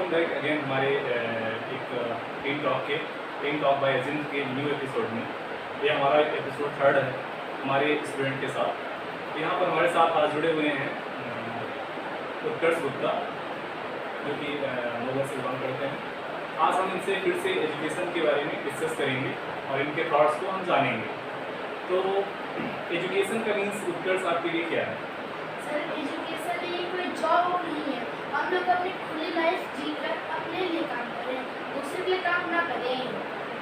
Welcome back again हमारे एक team talk bye अजिंद के न्यू एपिसोड में। ये हमारा एपिसोड 3rd है हमारे स्टूडेंट के साथ। तो यहाँ पर हमारे साथ आज जुड़े हुए हैं उत्कर्ष गुप्ता, जो कि नोएडा से बिलोंग करते हैं। आज हम इनसे फिर से एजुकेशन के बारे में डिस्कस करेंगे और इनके थॉट्स को हम जानेंगे। तो एजुकेशन का मीन्स उत्कर्ष आपके लिए क्या है? सर, एजुकेशन ये कोई जॉब नहीं है। हम लोग अपनी खुली लाइफ जीकर अपने लिए काम करें, दूसरे के लिए काम ना करें।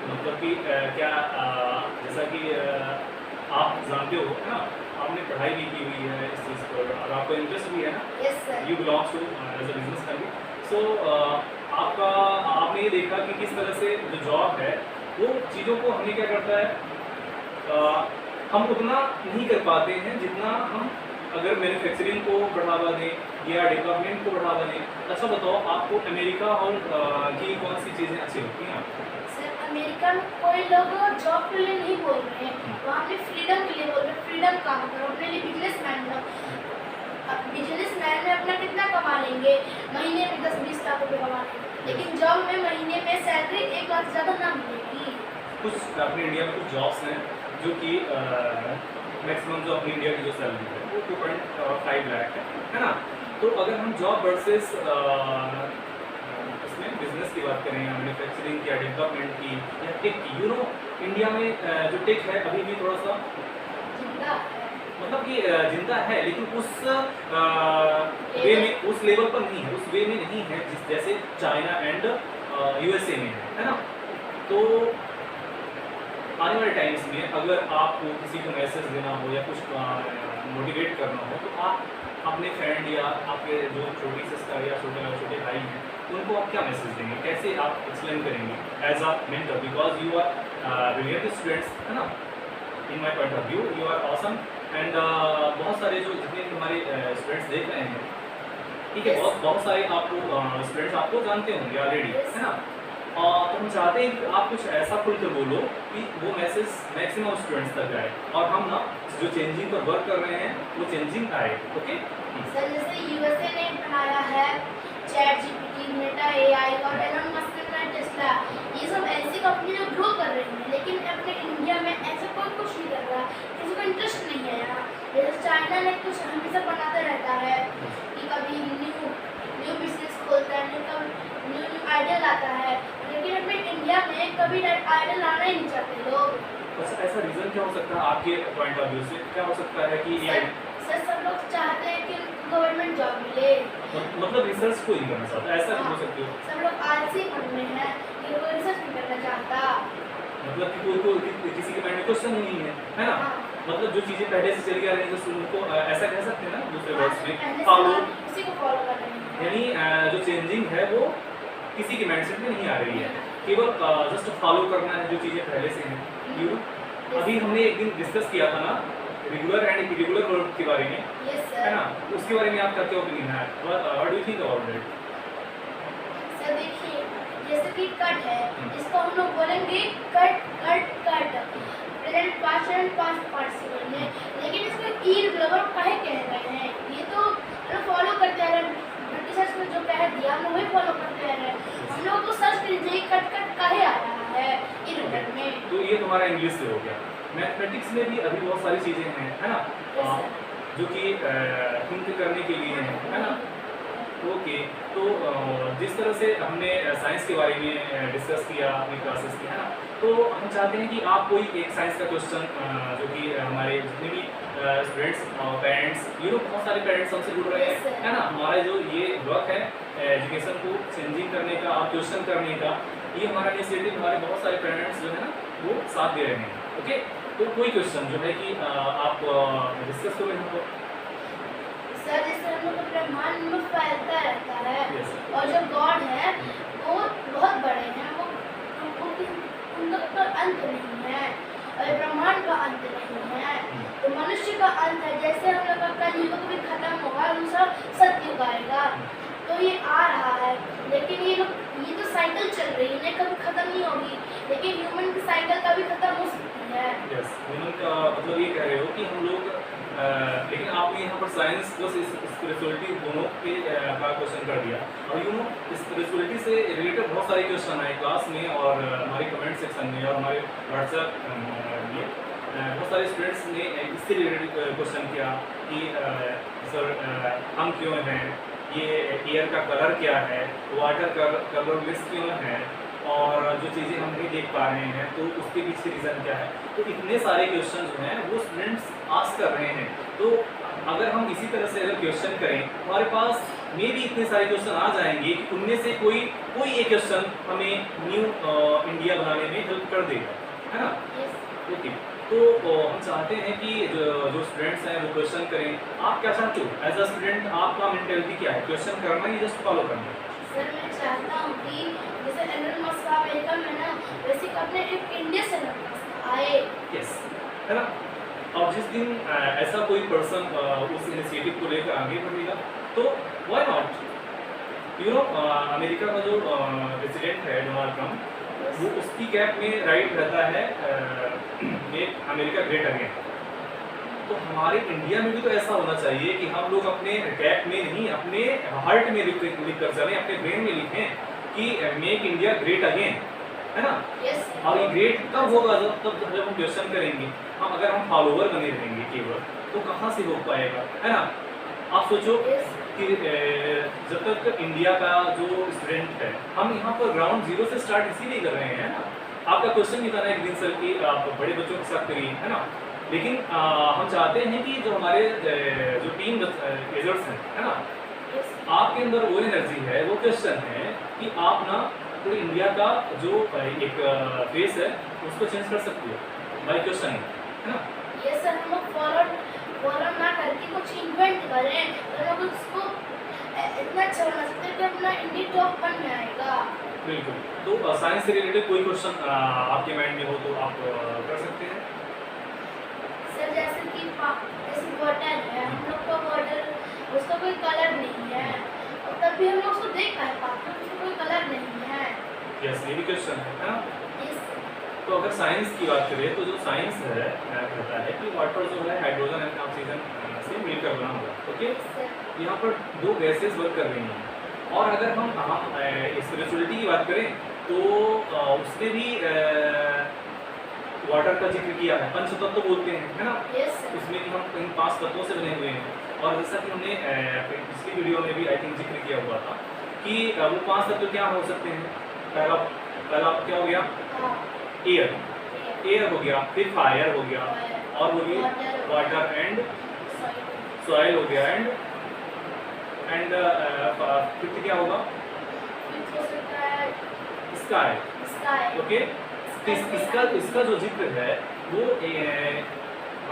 मतलब कि क्या जैसा कि आप जानते हो ना, आपने पढ़ाई भी की हुई है इस चीज़ पर और आपको इंटरेस्ट भी है ना। Yes sir. You belongs to as a business family. So आपने ये देखा कि किस तरह से जो जॉब है वो चीज़ों को हमें क्या करता है, हम उतना नहीं कर पाते हैं जितना हम अगर मैन्युफैक्चरिंग को बढ़ावा दें या डेवलपमेंट को बढ़ावा दें। अच्छा बताओ, आपको अमेरिका और की कौन सी चीज़ें अच्छी लगती हैं? सर, अमेरिका में कोई लोग जॉब के लिए नहीं बोल रहे हैं, वहाँ पे फ्रीडम के लिए बोल रहे हैं। फ्रीडम काम करो, अपने लिए बिजनेसमैन बनो। अब बिजनेसमैन में अपना कितना कमा लेंगे, महीने में 10-20 लाख रुपये कमा लेंगे, लेकिन जॉब में महीने में सैलरी 1 लाख से ज़्यादा ना मिलेगी। कुछ अपने इंडिया में कुछ जॉब्स हैं जो कि मैक्सिमम जो अपनी इंडिया की जो सैलरी है वो 2.5 लाख है ना। तो अगर हम जॉब वर्सेस इसमें बिजनेस की बात करें या मैन्युफैक्चरिंग या डेवलपमेंट की या टेक की, इंडिया में जो टेक है अभी भी थोड़ा सा जिंदा है। मतलब कि जिंदा है, लेकिन उस वे में उस लेवल पर नहीं है, उस वे में नहीं है जिस जैसे चाइना एंड यूएसए में है ना। तो आने वाले टाइम्स में अगर आपको किसी को मैसेज देना हो या कुछ मोटिवेट करना हो, तो आप अपने फ्रेंड या आपके जो छोटी सिस्टर या छोटे भाई हैं उनको आप क्या मैसेज देंगे, कैसे आप एक्सप्लेन करेंगे as a mentor, because you are brilliant students है ना। In my point of view you are awesome and बहुत सारे जो जितने हमारे स्टूडेंट्स देख रहे हैं, ठीक है, बहुत सारे आपको स्टूडेंट्स आपको जानते होंगे ऑलरेडी है ना। तो हम चाहते हैं कि आप कुछ ऐसा खुलकर बोलो कि वो मैसेज मैक्सिमम स्टूडेंट्स तक जाए और हम ना जो चेंजिंग पर वर्क कर रहे हैं वो चेंजिंग आए। ओके सर, जैसे यूएसए ने बनाया है चैट जीपीटी, मेटा एआई और एलन मस्क ने टेस्ला, ये सब ऐसी कंपनी जो ग्रो कर रही हैं, लेकिन अपने इंडिया में ऐसा कोई कुछ नहीं कर रहा, किसी को इंटरेस्ट नहीं है यहाँ। जैसे चाइना ने कुछ हमेशा बनाता रहता है कि कभी न्यू बिजनेस खोलता है, न्यू आइडिया लाता है, लेकिन अपने इंडिया में कभी आइडिया लाना ही नहीं चाहते लोग। ऐसा रीजन क्या हो सकता है आपके पॉइंट ऑफ व्यू से? क्या हो सकता है कि ये सर, सब लोग चाहते हैं कि गवर्नमेंट जॉब मिले, मतलब रिसर्च को नहीं करना चाहता, ऐसा हाँ, हो सकते हो? सब लोग आलसी मन में है कि कोई रिसर्च नहीं करना चाहता। मतलब कि कोई किसी के माइंड में क्वेश्चन नहीं है ना। हाँ। मतलब जो चीजें पहले से चली आ रही हैं उनको ऐसा कह सकते हैं ना दूसरे वर्ड्स में, पहले फॉलो, से उसी को फॉलो कर रहे हैं। यानी जो चेंजिंग है वो किसी के माइंडसेट में नहीं आ रही है, केवल जस्ट फॉलो करना है जो चीजें पहले से हैं। अभी हमने एक दिन डिस्कस किया था ना रेगुलर एंड इरेगुलर वर्ब के बारे में, है ना। उसके बारे में आपका क्या ओपिनियन है? What do you think about that? Sir देखिए, जैसे कि कट है, इसको हम लोग बोलेंगे cut cut cut, present past and past participle में, लेकिन इसको इरेगुलर काहे कह रहे हैं? ये तो फॉलो करते आ रहे हैं, ब्रिटिशर्स ने जो कह दिया हम वही फॉलो करते आ रहे हैं। हम लोग तो सर्च कीजिए कट कट काहे आ रहा है इरेगुलर में। तो ये तुम्हारा इंग्लिश से हो गया। मैथमेटिक्स में भी अभी बहुत सारी चीजें हैं है ना, जो कि थिंक करने के लिए है ना। ओके, तो जिस तरह से हमने साइंस के बारे में डिस्कस किया अपनी क्लासेस में है ना, तो हम चाहते हैं कि आप कोई एक साइंस का क्वेश्चन जो कि हमारे जितने भी स्टूडेंट्स पेरेंट्स, बहुत सारे पेरेंट्स हमसे जुड़ रहे हैं है ना। हमारा जो ये वर्क है एजुकेशन को चेंजिंग करने का और क्वेश्चन करने का, ये हमारा इनिशिएटिव हमारे बहुत सारे पेरेंट्स जो है ना वो साथ दे रहे हैं। ओके, तो कोई क्वेश्चन जो है कि आप डिस्कस करें हमको। सर, जैसे हम लोग ब्रह्मांड में फैलता रहता है, Yes. और जो गॉड है वो बहुत बड़े हैं, वो उनका अंत नहीं है, और ब्रह्मांड का अंत नहीं है, तो मनुष्य का अंत है। जैसे हम लोग का कलयुग भी खत्म होगा, दूसरा सतयुग आएगा, तो ये आ रहा है, लेकिन ये तो साइकिल चल रही है, कभी खत्म नहीं होगी, लेकिन ह्यूमन की साइकिल कभी खत्म हो सकती है। यस, ह्यूमन का मतलब ये कह रहे हो कि हम लोग लेकिन आपने यहाँ पर साइंस प्लस स्पिरिचुअलिटी दोनों के का क्वेश्चन कर दिया। और स्पिरिचुअलिटी से रिलेटेड बहुत सारे क्वेश्चन आए क्लास में और हमारे कमेंट सेक्शन में और हमारे व्हाट्सएप में। बहुत सारे स्टूडेंट्स ने इससे रिलेटेड क्वेश्चन किया कि सर हम क्यों हैं, ये एयर का कलर क्या है, वाटर का कलरलेस क्यों है, और जो चीज़ें हम नहीं देख पा रहे हैं तो उसके पीछे रीज़न क्या है। तो इतने सारे क्वेश्चन जो हैं वो स्टूडेंट्स आस्क कर रहे हैं। तो अगर हम इसी तरह से अगर क्वेश्चन करें हमारे पास मे भी इतने सारे क्वेश्चन आ जाएंगे कि उनमें से कोई एक क्वेश्चन हमें न्यू इंडिया बनाने में हेल्प कर देगा, है ना। ओके, तो हम चाहते हैं कि जो स्टूडेंट्स हैं वो क्वेश्चन करें। आप क्या चाहते हो एज अ स्टूडेंट, आपका मेंटेलिटी क्या है, क्वेश्चन करना या जस्ट फॉलो करना? सर मैं चाहता हूँ कि जैसे एलन मस्क अमेरिका में ना, वैसे कि अपने एक इंडिया से एलन मस्क आए। यस, है ना। अब जिस दिन ऐसा कोई पर्सन उस इनिशिएटिव को लेकर आगे बढ़ेगा तो why not. You know America का जो प्रेसिडेंट है डोनाल्ड ट्रम्प, वो उसकी कैप में राइट रहता है मेक अमेरिका ग्रेट अगेन। तो हमारे इंडिया में भी तो ऐसा होना चाहिए कि हम लोग अपने कैप में नहीं, अपने हार्ट में लिख कर चलें, अपने ब्रेन में लिखें कि मेक इंडिया ग्रेट अगेन, है ना। और ये ग्रेट तब होगा जब हम क्वेश्चन करेंगे। हम अगर हम फॉलोवर बने रहेंगे केवल तो कहाँ से हो पाएगा, है ना। आप सोचो कि जब तक इंडिया का जो स्टूडेंट है, हम यहाँ पर ग्राउंड जीरो से स्टार्ट इसीलिए कर रहे हैं ना। आपका क्वेश्चन भी था ना एक दिन सर कि आप बड़े बच्चों के साथ करिए, है ना। लेकिन हम चाहते हैं कि जो हमारे जो टीम एजर्स हैं, है ना, आपके अंदर वो एनर्जी है, वो क्वेश्चन है कि आप ना पूरी इंडिया का जो एक फेस है उसको चेंज कर सकते हो बाय क्वेश्चन, है ना। ये सर हम लोग फॉलो ना करके कुछ इन्वेंट करें तो लोग उसको इतना अच्छा बना सकते हैं कि अपना इंडिया टॉप वन में आएगा। बिल्कुल। तो साइंस से रिलेटेड कोई क्वेश्चन आपके माइंड में हो तो आप कर सकते हैं। सर जैसे कि जैसे वाटर है, हम लोग का वाटर उसका कोई कलर नहीं है और तब भी हम लोग उसको देख पाए पाते हैं, उसका कोई कलर नहीं है। यस, ये भी क्वेश्चन है ना। Yes, तो अगर साइंस की बात करें तो जो साइंस है कहता है कि वाटर जो है हाइड्रोजन एंड ऑक्सीजन से मिलकर बना हुआ है। Okay, sir. यहाँ पर दो गैसेस वर्क कर रही हैं। और अगर हम स्पिरिचुअलिटी की बात करें तो उसने भी वाटर का जिक्र किया है। पंच तत्व बोलते हैं, है ना। Yes, sir. इसमें कि हम इन 5 तत्वों से बने हुए हैं। और जैसा कि हमने पिछली वीडियो में भी आई थिंक जिक्र किया हुआ था कि वो 5 तत्व क्या हो सकते हैं। पहला क्या हो गया, एयर हो गया, फिर फायर हो गया, और बोलिए वाटर एंड सॉइल हो गया, एंड फिफ्थ क्या होगा, स्काई। ओके, इसका जो जिक्र है वो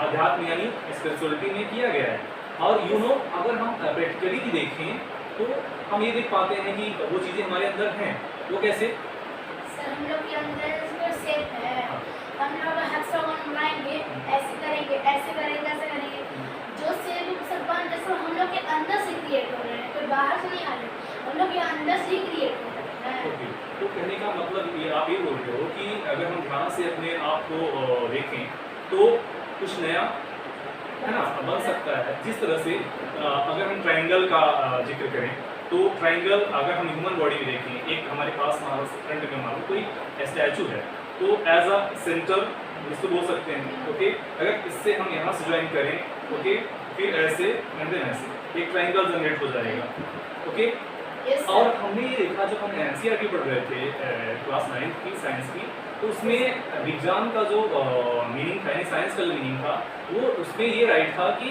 आध्यात्म यानी स्पिरिचुअलिटी में किया गया है। और यू नो अगर हम प्रैक्टिकली भी देखें तो हम ये देख पाते हैं कि वो चीज़ें हमारे अंदर हैं। वो कैसे? सर हम लोग के अंदर इसमें शेप है, हम लोग हेक्सागोन बनाएंगे, ऐसे करेंगे, ऐसे करेंगे, ऐसे करेंगे। जो शेप सब बन जैसे हम लोग के अंदर से क्रिएट हो रहे हैं, कोई बाहर से नहीं आ रहे, हम लोग के अंदर से ही क्रिएट हो रहे हैं। ओके, तो कहने का मतलब ये आप ये बोल रहे हो कि अगर हम ध्यान से अपने आप को देखें तो कुछ नया, है ना, बन सकता है। जिस तरह से अगर हम ट्रायंगल का जिक्र करें तो ट्रायंगल अगर हम ह्यूमन बॉडी में देखें, एक हमारे पास फ्रंट में मान लो कोई स्टैचू है तो एज अ सेंटर इसको बोल सकते हैं। ओके, अगर इससे हम यहाँ से ज्वाइन करें, ओके, फिर ऐसे एंड देन ऐसे एक ट्रायंगल जनरेट हो जाएगा। ओके, और हमने ये देखा जब हम एनसीईआरटी पढ़ रहे थे क्लास 9 की साइंस की, तो उसमें विज्ञान का जो मीनिंग था, यानी साइंस का जो मीनिंग था, वो उसमें ये राइट था कि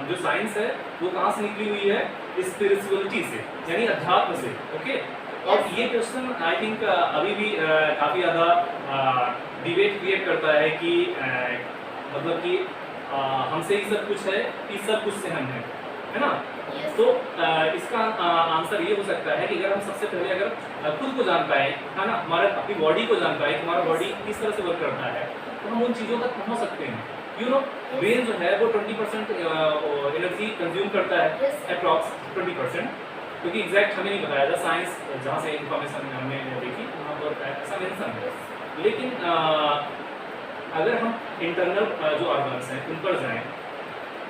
जो साइंस है वो कहाँ से निकली हुई है, स्पिरिचुअलिटी से, यानी अध्यात्म से। ओके, और ये क्वेश्चन आई थिंक अभी भी काफ़ी ज़्यादा डिबेट क्रिएट करता है कि मतलब कि हमसे ही सब कुछ है कि सब कुछ से हम हैं, है ना। तो इसका आंसर ये हो सकता है कि अगर हम सबसे पहले अगर खुद को जान पाए, है ना, हमारा अपनी बॉडी को जान पाए कि हमारा बॉडी किस तरह से वर्क करता है, तो हम उन चीज़ों तक पहुँच सकते हैं। यू नो ब्रेन जो है वो 20% एनर्जी कंज्यूम करता है, अप्रॉक्स 20%, क्योंकि एग्जैक्ट हमें नहीं बताया था। साइंस जहाँ से इंफॉर्मेशन हमने देखी वहाँ पर ऐसा मेंशन है। लेकिन अगर हम इंटरनल जो ऑर्गन्स हैं उन पर जाएँ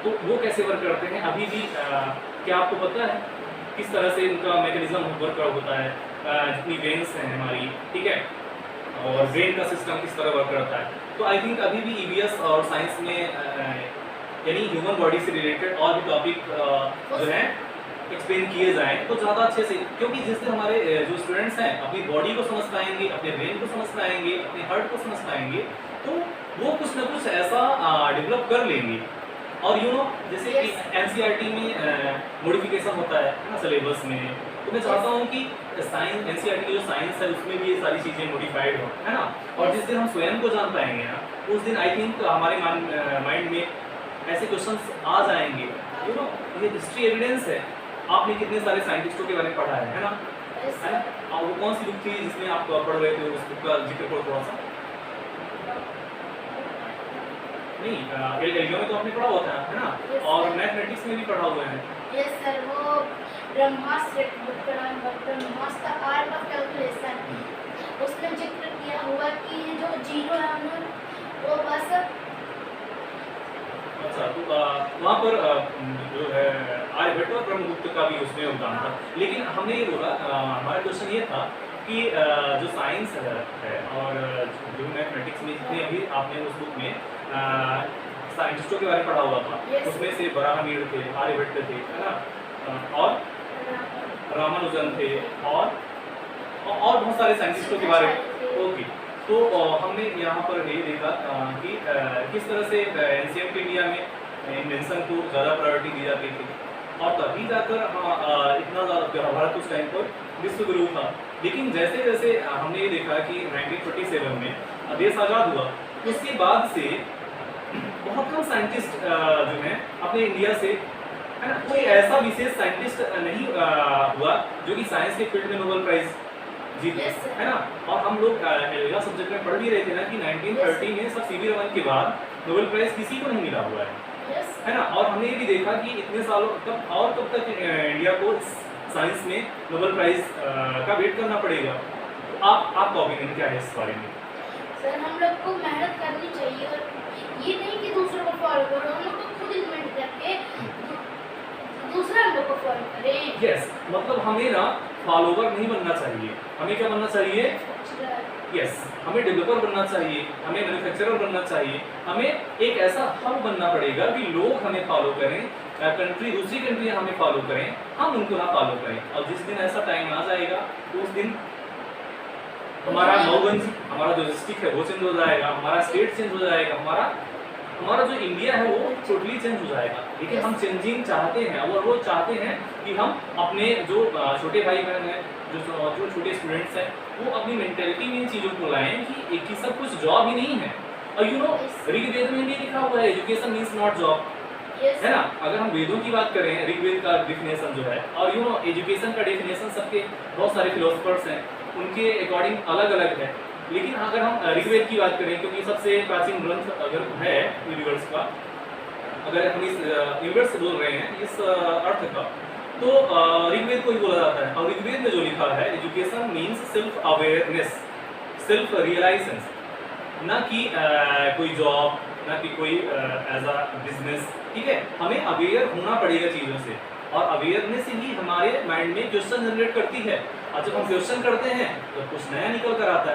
तो वो कैसे वर्क करते हैं अभी भी क्या आपको पता है किस तरह से उनका मैकेनिज्म वर्क होता है? जितनी वेन्स हैं हमारी, ठीक है, और ब्रेन का सिस्टम किस तरह वर्क करता है। तो आई थिंक अभी भी ईवीएस और साइंस में यानी ह्यूमन बॉडी से रिलेटेड और भी टॉपिक जो है एक्सप्लेन किए जाएं तो ज़्यादा अच्छे से, क्योंकि जिससे हमारे जो स्टूडेंट्स हैं अपनी बॉडी को समझ पाएंगे, अपने ब्रेन को समझ पाएंगे, अपने हार्ट को समझ पाएंगे, तो वो कुछ ना कुछ ऐसा डेवलप कर लेंगे। और यू नो जैसे कि एनसीईआरटी में मॉडिफिकेशन होता है ना सिलेबस में, तो मैं चाहता हूँ कि साइंस एनसीईआरटी की जो साइंस है उसमें भी ये सारी चीज़ें मॉडिफाइड हो, है ना। और जिस दिन हम स्वयं को जान पाएंगे ना उस दिन आई थिंक हमारे माइंड में ऐसे क्वेश्चंस आ जाएंगे। यू नो ये हिस्ट्री एविडेंस है, आपने कितने सारे साइंटिस्टों के बारे में पढ़ा है ना, है ना। और वो कौन सी बुक थी जिसमें आप पढ़ रहे थे, उस बुक का जिक्र करो थोड़ा सा। नहीं एलियो में तो आपने पढ़ा हुआ था, है ना, और मैथमेटिक्स में भी पढ़ा हुआ है। यस सर, वो ब्रह्मास्त्र बुक का नाम ब्रह्मास्त्र आर्ट ऑफ कैलकुलेशन, उसमें जिक्र किया हुआ कि जो जीरो है हमें वो बस। अच्छा, तो वहाँ पर जो है आर्यभट्ट और ब्रह्मगुप्त का भी उसमें योगदान था। लेकिन हमने ये बोला, हमारा क्वेश्चन ये था कि जो साइंस है और जो मैथमेटिक्स में जितने अभी आपने उस बुक में साइंटिस्टों के बारे में पढ़ा हुआ था, उसमें से बराहमीर थे, आर्यभट्ट थे, है ना, और रामानुजन थे, और बहुत सारे साइंटिस्टों के बारे में। ओके, तो हमने यहाँ पर ये देखा कि किस तरह से एंशिएंट इंडिया में इन्वेंशन को ज़्यादा प्रायोरिटी दी जाती थी, और तभी जाकर इतना ज़्यादा भारत उस टाइम पर विश्व गुरु था। लेकिन जैसे जैसे हमने ये देखा कि 1947 में देश आज़ाद हुआ, उसके बाद से बहुत कम साइंटिस्ट जो हैं अपने इंडिया से, है ना, कोई ऐसा विशेष साइंटिस्ट नहीं हुआ जो कि साइंस के फील्ड में नोबेल प्राइज जीते, है ना। और हम लोग एलिया सब्जेक्ट में पढ़ भी रहे थे ना कि 1930 में सब सीवी रमन के बाद नोबेल प्राइज किसी को नहीं मिला हुआ है ना। और हमने ये भी देखा कि इतने सालों कब तक इंडिया को साइंस में नोबेल प्राइज का वेट करना पड़ेगा। तो आपका ओपिनियन क्या है इस बारे में? सर, हम लोग को मेहनत करनी चाहिए और ये नहीं कि दूसरों को फॉलो करो, हम लोग को खुद इन्वेंट करके दूसरा हम लोग को फॉलो करें। यस, मतलब हमें ना फॉलोवर नहीं बनना चाहिए, हमें क्या बनना चाहिए? यस, हमें डेवलपर बनना चाहिए, हमें मैन्युफैक्चरर बनना चाहिए, हमें एक ऐसा हब बनना पड़ेगा कि लोग हमें फॉलो करें, दूसरी कंट्री हमें फॉलो करें, हम उनको ना फॉलो करें। और जिस दिन ऐसा टाइम आ जाएगा तो उस दिन हमारा नौगंज, हमारा जो डिस्ट्रिक्ट है वो चेंज हो जाएगा, हमारा स्टेट चेंज हो जाएगा, हमारा जो इंडिया है वो टोटली चेंज हो जाएगा। लेकिन हम चेंजिंग चाहते हैं और वो चाहते हैं कि हम अपने जो छोटे भाई बहन हैं, जो छोटे स्टूडेंट्स हैं, वो अपनी मेंटेलिटी में इन चीज़ों को लाएं कि एक ही सब कुछ जॉब ही नहीं है। और यू नो ऋग्वेद में भी लिखा हुआ है एजुकेशन मीन्स नॉट जॉब, है ना। अगर हम वेदों की बात करें, ऋग्वेद का डेफिनेशन जो है, और यू नो एजुकेशन का डेफिनेशन सबके बहुत सारे फिलोसफर्स हैं उनके अकॉर्डिंग अलग अलग है। लेकिन अगर हम ऋग्वेद की बात करें, क्योंकि सबसे प्राचीन ग्रंथ अगर है यूनिवर्स का, अगर हम इस यूनिवर्स से बोल रहे हैं इस अर्थ का, तो ऋग्वेद को ही बोला जाता है। और ऋग्वेद में जो लिखा है education means self awareness, self realisation, ना कि कोई जॉब, ना कि कोई एज अ बिजनेस, ठीक है। हमें अवेयर होना पड़ेगा चीज़ों से, और अवेयरनेस ही हमारे माइंड में क्वेश्चन जनरेट करती है, और जब हम क्वेश्चन करते हैं तो कुछ नया निकल कर आता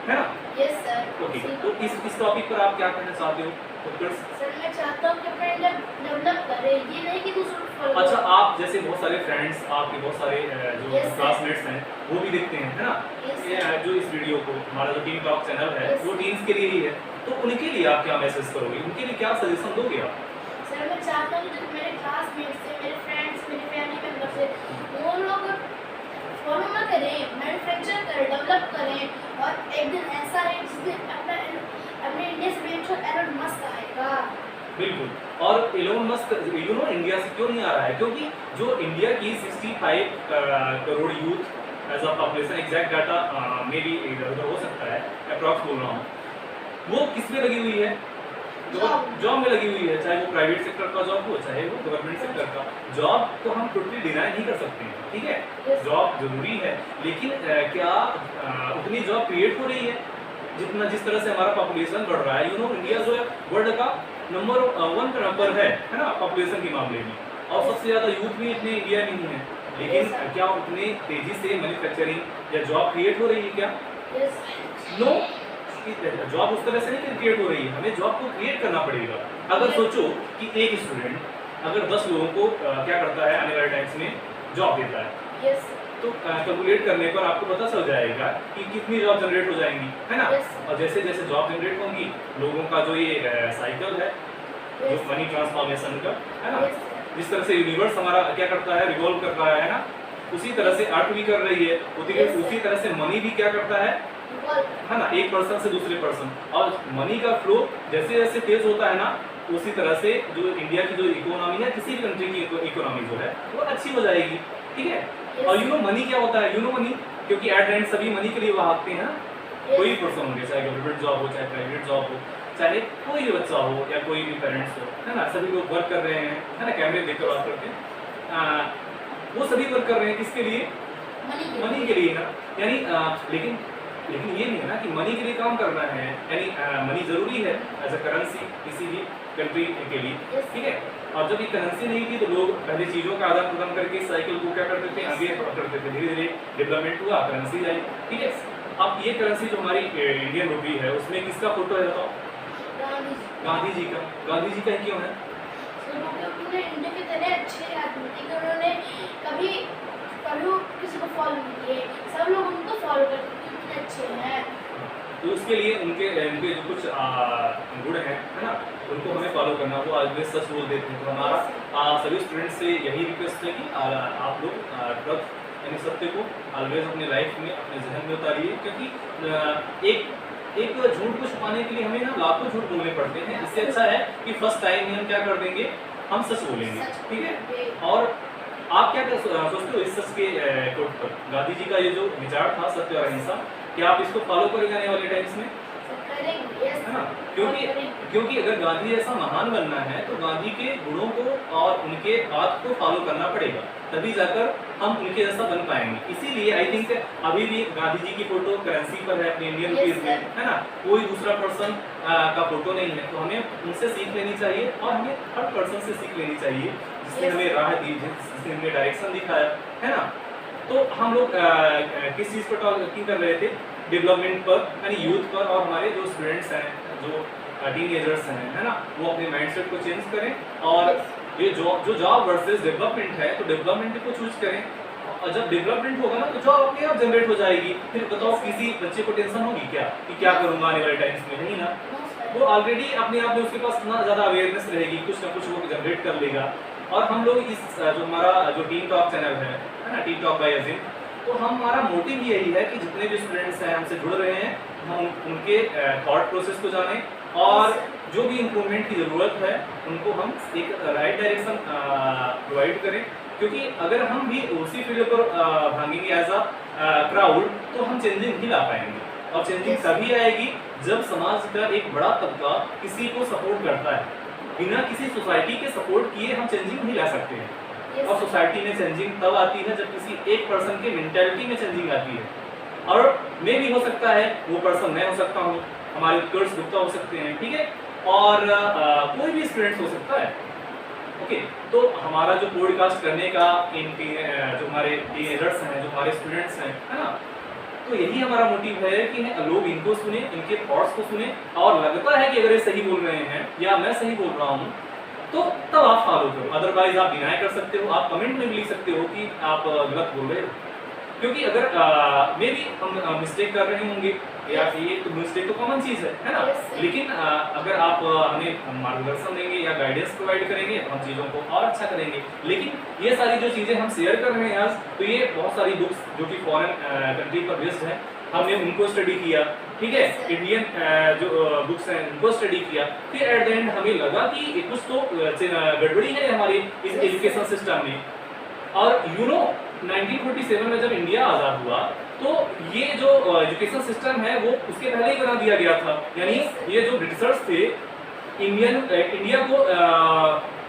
है ना। Yes sir. ओके, तो इस टॉपिक पर आप क्या कहना चाहते हो? सर, मैं चाहता हूँ कि अपना इंडिया डेवलप करे, ये नहीं कि दूसरों को फॉलो। अच्छा, आप जैसे बहुत सारे फ्रेंड्स, आपके बहुत सारे जो क्लासमेट्स हैं वो भी देखते हैं, है ना, ये जो इस वीडियो को, हमारा जो टीन टॉक चैनल है वो टीन्स के लिए ही है, तो उनके लिए आप क्या मैसेज करोगे, उनके लिए क्या सजेशन दोगे आप? सर, मैं चाहता हूँ कि मेरे क्लासमेट्स से, मेरे फ्रेंड्स, मेरे फैमिली मेम्बर से, वो लोग फॉलो ना करें, मैन्युफैक्चर करें, डेवलप करें, और एक दिन ऐसा है जिस दिन अपने इंडिया से भी एलोन मस्क आएगा। बिल्कुल, और Elon Musk you know India से क्यों नहीं आ रहा है? क्योंकि जो इंडिया की 65 crore youth as a population, exact data मे भी इधर उधर हो सकता है, अप्रॉक्स बोल रहा हूँ, वो किस में लगी हुई है? जॉब में लगी हुई है, चाहे वो प्राइवेट सेक्टर का जॉब हो, चाहे वो गवर्नमेंट सेक्टर का जॉब। तो हम टोटली डिनाई नहीं कर सकते हैं, ठीक है, जॉब जरूरी है, लेकिन क्या उतनी जॉब क्रिएट हो रही है जिस तरह से हमारा पॉपुलेशन बढ़ रहा है? यू नो इंडिया जो है वर्ल्ड का नंबर 1 का नंबर है ना पॉपुलेशन के मामले में, और सबसे ज़्यादा यूथ भी इतने इंडिया में ही है, लेकिन क्या उतने तेजी से मैन्युफैक्चरिंग या जॉब क्रिएट हो रही है क्या? नो, जॉब उस तरह से नहीं क्रिएट हो रही है, हमें जॉब को क्रिएट करना पड़ेगा। अगर सोचो कि एक स्टूडेंट अगर 10 लोगों को क्या करता है आने वाले टाइम्स में जॉब देता है, तो कैलकुलेट करने पर आपको पता चल जाएगा कि कितनी जॉब जनरेट हो जाएंगी, है ना? और जैसे जैसे जॉब जनरेट होंगी, लोगों का जो ये साइकिल है जो मनी ट्रांसफॉर्मेशन का, है ना, जिस तरह से यूनिवर्स हमारा क्या करता है, रिवॉल्व कर रहा है ना, उसी तरह से अर्थ भी कर रही है, उसी तरह से मनी भी क्या करता है ना, एक पर्सन से दूसरे पर्सन, और मनी का फ्लो जैसे जैसे तेज होता है ना, उसी तरह से जो इंडिया की जो इकोनॉमी है, किसी भी कंट्री की इकोनॉमी जो है वो अच्छी हो जाएगी, ठीक है? और यू नो मनी क्या होता है, यू नो मनी, क्योंकि एट एंड सभी मनी के लिए भागते हैं, कोई पर्सन होंगे, चाहे गवर्नमेंट जॉब हो, चाहे प्राइवेट जॉब हो, चाहे कोई भी बच्चा हो या कोई भी पेरेंट्स हो, है ना, सभी लोग वर्क कर रहे हैं, है ना, कैमरे देखकर बात करते हैं, वो सभी वर्क कर रहे हैं किसके लिए? मनी के लिए ना, यानी लेकिन ये नहीं है ना कि मनी के लिए काम करना है, यानी मनी जरूरी है एज अ करेंसी किसी भी कंट्री के लिए, ठीक है? और जब ये करेंसी नहीं थी तो लोग पहले चीज़ों का आदान प्रदान करके साइकिल को क्या करते थे, आगे करते थे, धीरे धीरे डेवलपमेंट हुआ, करेंसी आई, ठीक है? अब ये करेंसी जो हमारी इंडियन रुपी है, उसमें किसका फोटो है बताओ? गांधी जी का। गांधी जी का क्यों है? इंडिया के इतने अच्छे आदमी थे कि उन्होंने कभी किसी को फॉलो नहीं किए, सब लोग उनको फॉलो करते थे, इतने अच्छे हैं। तो उसके लिए उनके जो कुछ गुण हैं, है ना, उनको हमें फॉलो करना, वो ऑलवेज सच बोल देते हैं। तो हमारा सभी स्टूडेंट्स से यही रिक्वेस्ट है कि आप लोग ट्रुथ यानी सत्य को ऑलवेज अपने लाइफ में, अपने जहन में उतारिए, क्योंकि एक झूठ को छुपाने के लिए हमें ना लाखों झूठ बोलने पड़ते हैं। इससे अच्छा है कि फर्स्ट टाइम ही हम क्या कर देंगे, हम सच बोलेंगे, ठीक है? और आप क्या सोचते हो इस सच के कोट पर? गांधी जी का ये जो विचार था सत्य और अहिंसा, क्या आप इसको फॉलो करेंगे आने वाले टाइम्स में? है ना, क्योंकि अगर गांधी जैसा महान बनना है तो गांधी के गुणों को और उनके बात को फॉलो करना पड़ेगा, तभी जाकर हम उनके जैसा बन पाएंगे। इसीलिए आई थिंक अभी भी गांधी जी की फोटो करेंसी पर है अपने इंडियन रुपीज में, है ना, कोई दूसरा पर्सन का फोटो नहीं है। तो हमें उनसे सीख लेनी चाहिए और हमें हर पर्सन से सीख लेनी चाहिए जिसने हमें राह दी, जिसने हमें डायरेक्शन दिखाया, है ना। तो हम लोग किस चीज़ पर टॉकिंग कर रहे थे? डेवलपमेंट पर, यानी यूथ पर, और हमारे जो स्टूडेंट्स हैं, जो टीनेजर्स हैं, है ना, वो अपने माइंडसेट को चेंज करें और ये जो जॉब वर्सेस डेवलपमेंट है, तो डेवलपमेंट को चूज करें। और जब डेवलपमेंट होगा ना तो जॉब अपने आप जनरेट हो जाएगी। फिर बताओ किसी बच्चे को टेंशन होगी क्या कि क्या करूंगा आने वाले टाइम्स में? नहीं ना, वो ऑलरेडी अपने आप में उसके पास इतना ज़्यादा अवेयरनेस रहेगी, कुछ ना कुछ वो जनरेट कर लेगा। और हम लोग इस जो हमारा जो टीम टॉक चैनल है ना, टीम टॉक बाय अजीम, तो हमारा मोटिव यही है कि जितने भी स्टूडेंट्स हैं हमसे जुड़ रहे हैं, हम उनके थॉट प्रोसेस को जानें और जो भी इम्प्रूवमेंट की ज़रूरत है उनको हम एक राइट डायरेक्शन प्रोवाइड करें। क्योंकि अगर हम भी उसी फील्ड पर भागेंगे एज अ क्राउड, तो हम चेंजिंग नहीं ला पाएंगे। और चेंजिंग तभी आएगी जब समाज का एक बड़ा तबका किसी को सपोर्ट करता है। बिना किसी सोसाइटी के सपोर्ट किए हम चेंजिंग नहीं ला सकते हैं। और सोसाइटी में चेंजिंग तब आती है जब किसी एक पर्सन के मेंटालिटी में चेंजिंग आती है। और मे भी हो सकता है वो पर्सन मैं हो सकता हूँ, हमारे उत्कर्ष गुप्ता हो सकते हैं, ठीक है, और कोई भी स्टूडेंट हो सकता है। ओके, तो हमारा जो पॉडकास्ट करने का जो हमारे टीनेजर्स हैं, जो हमारे स्टूडेंट्स हैं, है ना, तो यही हमारा मोटिव है कि लोग इनको सुने, इनके थॉट्स को सुने, और लगता है कि अगर ये सही बोल रहे हैं या मैं सही बोल रहा हूँ तो तब आप फॉलो करो। अदरवाइज आप डिनाई कर सकते हो, आप कमेंट में भी लिख सकते हो कि आप गलत बोल रहे हो। क्योंकि अगर मे भी हम मिस्टेक कर रहे होंगे, या ये तो मिस्टेक तो कॉमन चीज़ है ना, लेकिन अगर आप हमें मार्गदर्शन देंगे या गाइडेंस प्रोवाइड करेंगे तो हम चीज़ों को और अच्छा करेंगे। लेकिन ये सारी जो चीज़ें हम शेयर कर रहे हैं आज, तो ये बहुत सारी बुक्स जो कि फॉरेन कंट्री पर बेस्ड हैं, हमने उनको स्टडी किया, ठीक है, इंडियन जो बुक्स हैं उनको स्टडी किया। फिर एट द एंड हमें लगा कि कुछ तो गड़बड़ी है हमारी इस एजुकेशन सिस्टम में। और 1947 में जब इंडिया आज़ाद हुआ तो ये जो एजुकेशन सिस्टम है वो उसके पहले ही बना दिया गया था। यानी ये जो ब्रिटिशर्स थे इंडिया को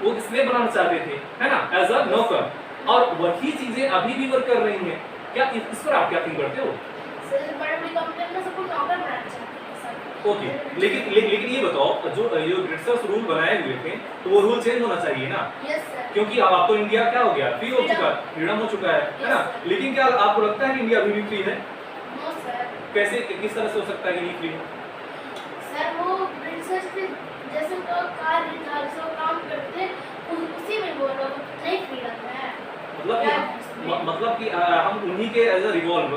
वो इसलिए बनाना चाहते थे, है ना, एज अ नौकर, और वही चीजें अभी भी वर्क कर रही हैं। क्या इस पर आप क्या थिंक करते हो? बड़ी कंपनी में सबको नौकर बनाना चाहते हैं। ओके, लेकिन ये बताओ, जो ब्रिटिशर्स रूल बनाए हुए थे तो वो रूल चेंज होना चाहिए ना, यस सर। क्योंकि अब आपको इंडिया क्या हो गया, फ्री हो चुका है, फ्रीडम हो चुका है ना। लेकिन क्या आपको लगता है कि इंडिया अभी भी फ्री है? No sir. कैसे, किस तरह से हो सकता है कि नहीं फ्री है? सर वो ब्रिटिशर्स के जैसे उनका कार्य था, जैसे वो काम करते उसी में वो लोग नहीं फ्रीडम है। मतलब कि हम उन्हीं के एज अ रिवॉल्व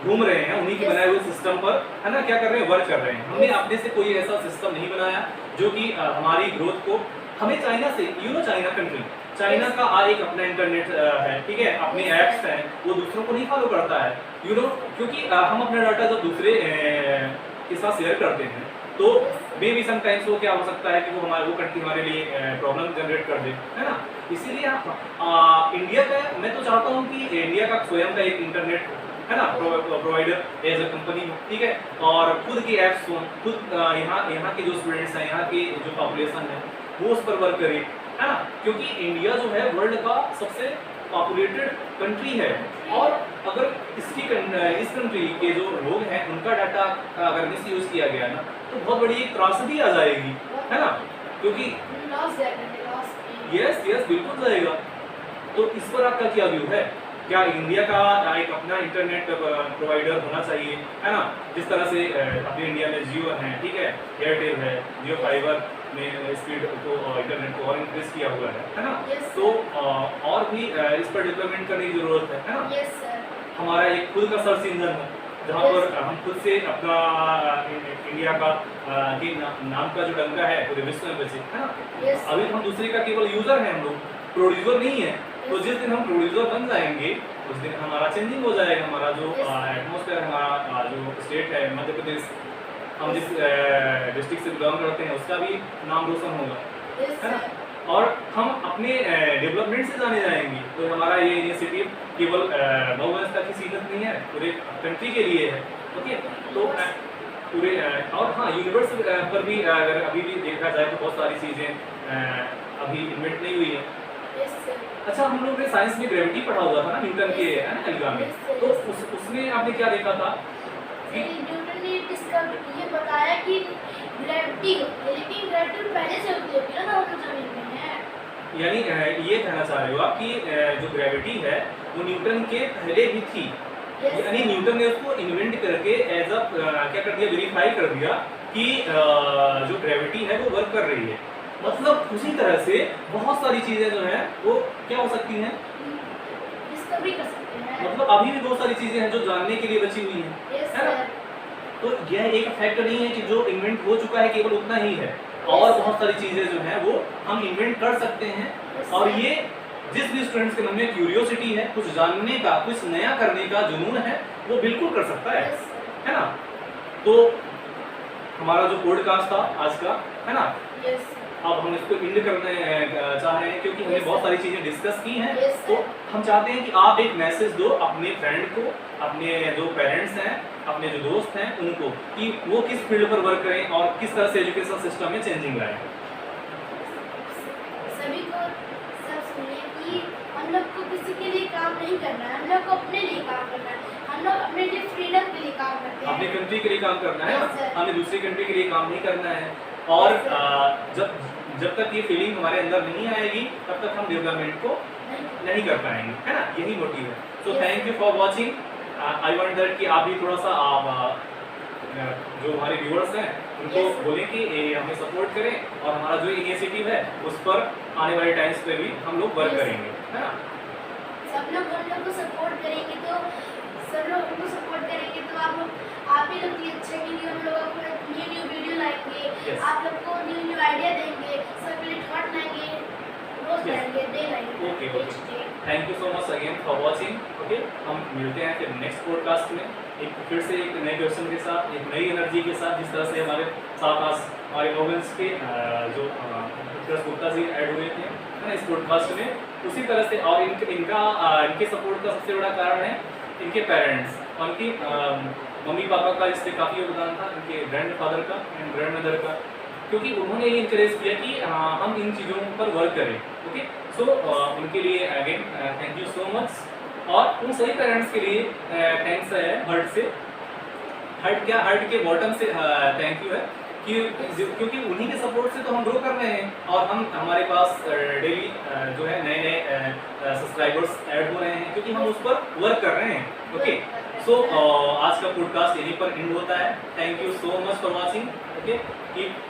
घूम रहे हैं, उन्हीं के बनाए हुए सिस्टम पर, है ना, क्या कर रहे हैं, वर्क कर रहे हैं। हमने अपने से कोई ऐसा सिस्टम नहीं बनाया जो कि हमारी ग्रोथ को, हमें चाइना से, चाइना कंट्री, चाइना का एक अपना इंटरनेट है, ठीक है, अपने ऐप्स हैं, वो दूसरों को नहीं फॉलो करता है, क्योंकि हम अपना डाटा जब दूसरे के साथ शेयर करते हैं तो मे बी समटाइम्स वो क्या हो सकता है कि वो कंट्री हमारे लिए प्रॉब्लम जनरेट कर दे, है ना। इसीलिए इंडिया का, मैं तो चाहता हूँ कि इंडिया का स्वयं का एक इंटरनेट, है ना, प्रोवाइडर एज अ कंपनी हो, ठीक है, और खुद की एप्स हो, खुद यहाँ के जो स्टूडेंट्स हैं, यहाँ की जो पॉपुलेशन है वो उस पर वर्क करे, है ना, क्योंकि इंडिया जो है वर्ल्ड का सबसे पॉपुलेटेड कंट्री है, और अगर इस कंट्री के जो लोग हैं उनका डाटा का अगर मिस यूज किया गया ना तो बहुत बड़ी एक त्रासदी आ जाएगी, है ना, क्योंकि यस बिल्कुल जाएगा। तो इस पर आपका क्या व्यू है? क्या इंडिया का एक अपना इंटरनेट प्रोवाइडर होना चाहिए, है ना, जिस तरह से अपने इंडिया में जियो है, ठीक है, एयरटेल है, जियो फाइबर में स्पीड को इंटरनेट को और इंक्रीज किया हुआ है ना। तो और भी इस पर डेवलपमेंट करने की जरूरत है ना। हमारा एक खुद का सर्च इंजन हो जहाँ पर हम खुद से अपना इंडिया का नाम का जो डंका है पूरे विश्व में बचे, है ना। अभी हम दूसरे का केवल यूजर हैं, हम लोग प्रोड्यूसर नहीं है। तो जिस दिन हम प्रोड्यूसर बन जाएंगे उस दिन हमारा चेंजिंग हो जाएगा, हमारा जो एटमॉस्फेयर, हमारा जो स्टेट है मध्य प्रदेश, हम जिस डिस्ट्रिक्ट से बिलोंग करते हैं उसका भी नाम रोशन होगा, है ना, और हम अपने डेवलपमेंट से जाने जाएंगे। तो हमारा ये इनिशिएटिव केवल नौगंज तक ही सीमित नहीं है, पूरे कंट्री के लिए है, ओके। तो पूरे और हाँ, यूनिवर्स पर भी अगर अभी भी देखा जाए तो बहुत सारी चीज़ें अभी इन्वेंट नहीं हुई है। अच्छा, हम लोग ने साइंस में ग्रेविटी पढ़ा हुआ था ना, न्यूटन के, है ना, एल्गा में, तो उसमें आपने क्या देखा था? न्यूटन ने ये बताया कि ग्रेविटी होती है, लेकिन ग्रेविटी पहले से होती है ना, हम जमीन में है। यानी ये कहना चाह रहे हो आप कि जो ग्रेविटी है वो न्यूटन के पहले भी थी, यानी न्यूटन ने उसको इन्वेंट करके एज अ क्या कर दिया, वेरीफाई कर दिया कि जो ग्रेविटी है वो वर्क कर रही है। मतलब उसी तरह से बहुत सारी चीजें जो हैं वो क्या हो सकती हैं, डिस्कवरी कर सकते हैं। मतलब अभी भी बहुत सारी चीजें हैं जो जानने के लिए बची हुई हैं, है ना। तो यह एक फैक्ट नहीं है कि जो इन्वेंट हो चुका है केवल उतना ही है, और बहुत सारी चीजें जो हैं वो हम इन्वेंट कर सकते हैं। और ये जिस भी स्टूडेंट्स के मन में क्यूरियोसिटी है, कुछ जानने का, कुछ नया करने का जुनून है, वो बिल्कुल कर सकता है ना। तो हमारा जो पॉडकास्ट था आज का, है ना, अब हम इसको एंड करने चाह रहे हैं क्योंकि हमने बहुत सारी चीजें डिस्कस की हैं। तो हम चाहते हैं कि आप एक मैसेज दो अपने फ्रेंड को, अपने जो पेरेंट्स हैं, अपने जो दोस्त हैं उनको, कि वो किस फील्ड पर वर्क करें और किस तरह से एजुकेशन सिस्टम में चेंजिंग लाएं। सभी को सब सुनिए कि हम लोग को किसी के लिए काम नहीं करना है, हम लोग को अपने लिए काम करना है। हम लोग अपने लिए फ्रीडम के लिए काम करते हैं, अपनी कंट्री के लिए काम करना है, हमें दूसरी कंट्री के लिए काम नहीं करना है। और जब तक ये फीलिंग हमारे अंदर नहीं आएगी तब तक हम डेवलपमेंट को नहीं कर पाएंगे, है ना, यही मोटिव है। So thank you for watching. I want that कि आप भी थोड़ा सा जो हमारे व्यूअर्स हैं उनको बोलें कि हमें सपोर्ट करें, और हमारा जो इनिशिएटिव है उस पर आने वाले टाइम्स पे भी हम लोग वर्क करेंगे, है ना। सब लोग हम लोग को सपोर्ट करेंगे तो आप ही लोग की अच्छे वीडियो, हम लोग आपको न्यू वीडियो लाएंगे, आप लोग को न्यू आइडिया देंगे, सब लिए थॉट लाएंगे, रोज लाएंगे, डे लाएंगे। Okay, thank you so much again for watching. Okay, हम मिलते हैं फिर नेक्स्ट पॉडकास्ट में, फिर से एक नए क्वेश्चन के साथ, एक नई एनर्जी के साथ, जिस तरह से हमारे साथ आज हमारे ऑडियंस के जो गुप्ता जी ऐड हुए थे ना इस पॉडकास्ट में, उसी तरह से। और इनके सपोर्ट का सबसे बड़ा कारण है इनके पेरेंट्स, उनकी मम्मी पापा का इससे काफ़ी योगदान था, इनके ग्रैंडफादर का एंड ग्रैंडमदर का, क्योंकि उन्होंने ये इंकरेज किया कि हम इन चीज़ों पर वर्क करें। ओके, सो उनके लिए again thank you so much, और उन सभी पेरेंट्स के लिए थैंक्स है हर्ट से हार्ट के बॉटम से थैंक यू है कि क्योंकि उन्हीं के सपोर्ट से तो हम ग्रो कर रहे हैं और हम हमारे पास डेली जो है नए नए सब्सक्राइबर्स ऐड हो रहे हैं क्योंकि हम उस पर वर्क कर रहे हैं। ओके, सो आज का पॉडकास्ट यहीं पर एंड होता है। Thank you so much for watching. Okay, keep